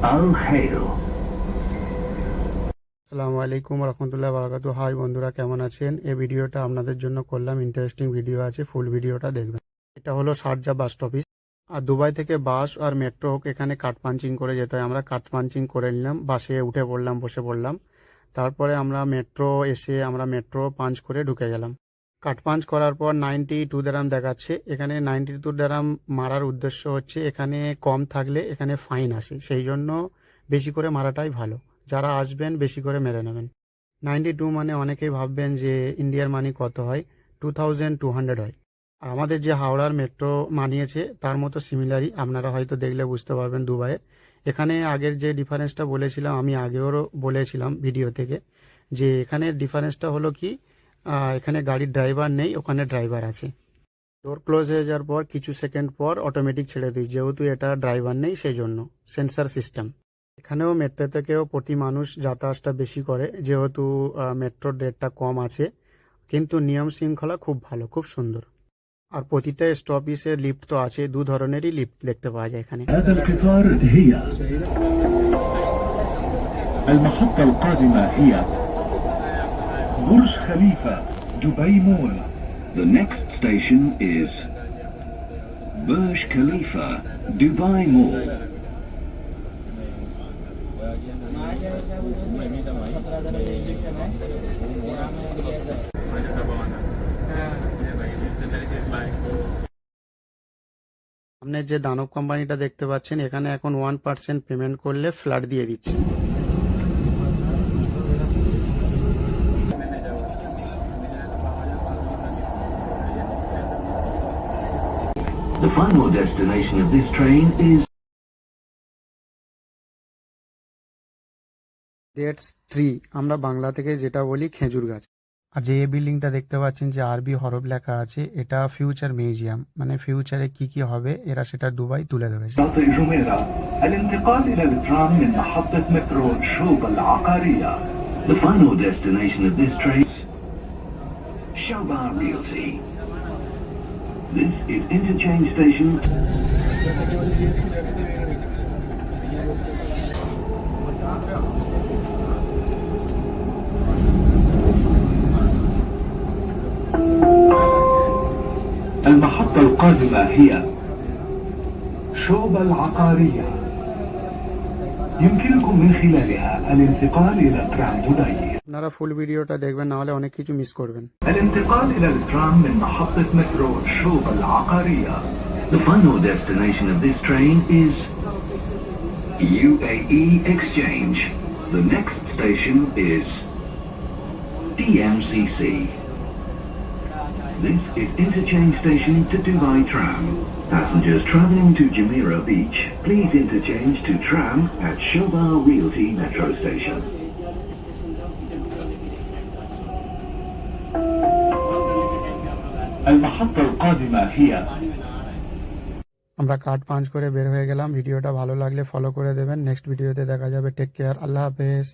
Al Khair. আসসালামু আলাইকুম রহমতুল্লাহ বারাকাতু। হাই বন্ধুরা, কেমন আছেন? এই ভিডিওটা আপনাদের জন্য করলাম, ইন্টারেস্টিং ভিডিও আছে, ফুল ভিডিওটা দেখবেন। এটা হলো শারজা বাস স্টপেজ। আর দুবাই থেকে বাস আর মেট্রো হোক, এখানে কাঠ পাঞ্চিং করে যেতে হয়। আমরা কাঠ পাঞ্চিং করে নিলাম, বাসে উঠে পড়লাম, বসে পড়লাম। তারপরে আমরা মেট্রো পাঞ্চ করে ঢুকে গেলাম। কাঠ পাঞ্চ করার পর 92 দিরহাম দেখাচ্ছে। এখানে 92 দিরহাম মারার উদ্দেশ্য হচ্ছে, এখানে কম থাকলে এখানে ফাইন আসে, সেই জন্য বেশি করে মারাটাই ভালো। যারা আসবেন বেশি করে মেরে নেবেন। 92 মানে অনেকেই ভাববেন যে ইন্ডিয়ার মানি কত হয়, 2200 হয়। আর আমাদের যে হাওড়ার মেট্রো মানিয়েছে তার মতো সিমিলারই, আপনারা হয়তো দেখলে বুঝতে পারবেন দুবাইয়ের। এখানে আগের যে ডিফারেন্সটা বলেছিলাম, আমি আগেও বলেছিলাম ভিডিও থেকে, যে এখানে ডিফারেন্সটা হলো কি, এখানে গাড়ির ড্রাইভার নেই, ওখানে ড্রাইভার আছে। ডোর ক্লোজ হয়ে যাওয়ার পর কিছু সেকেন্ড পর অটোমেটিক ছেড়ে দিই, যেহেতু এটা ড্রাইভার নেই সেই জন্য। Sensor system. এখানেও মেট্রো থেকেও প্রতি মানুষ যাতায়াতটা বেশি করে, যেহেতু মেট্রোর রেটটা কম আছে। কিন্তু নিয়ম শৃঙ্খলা খুব ভালো, খুব সুন্দর। আর প্রতিটা স্টপেজে লিফট তো আছে, দু ধরনেরই লিফট দেখতে পাওয়া যায় এখানে। هذا القطار هي المحطة القادمة هي برج خليفة دبي مول. The next station is Burj Khalifa Dubai Mall. সামনে যে দানব কোম্পানিটা দেখতে পাচ্ছেন, এখানে এখন 1% পেমেন্ট করলে ফ্ল্যাট দিয়ে দিচ্ছে। The final destination of this train is dates tree, আমরা বাংলা থেকে যেটা বলি খেজুর গাছ। আর যে এই বিল্ডিংটা দেখতে পাচ্ছেন যে আরবি হরফ লেখা আছে, এটা ফিউচার মিউজিয়াম, মানে ফিউচারে কি কি হবে এরা সেটা দুবাই তুলে ধরেছে। شاطئ جميرة. الانتقال إلى الترام من محطة مترو شوب العقارية. The final destination of this train is Showbar Realty. This is interchange station. المحطة القادمة هي شوب العقارية. يمكنكم من خلالها الانتقال إلى ترام دبي. আপনারা ফুল ভিডিওটা দেখবেন, নাহলে অনেক কিছু মিস করবেন। الانتقال إلى الترام من محطة مترو شوب العقارية. The final destination of this train is UAE Exchange. The next station is DMCC. This is interchange station to Dubai Tram. Passengers travelling to Jumeirah Beach, please interchange to tram at Showbar Realty Metro Station. المحطة القادمة هي আমরা card punch করে বের হয়ে গেলাম। ভিডিওটা ভালো লাগলে follow করে দেবেন। নেক্সট ভিডিওতে দেখা যাবে। টেক কেয়ার, আল্লাহ হাফেজ।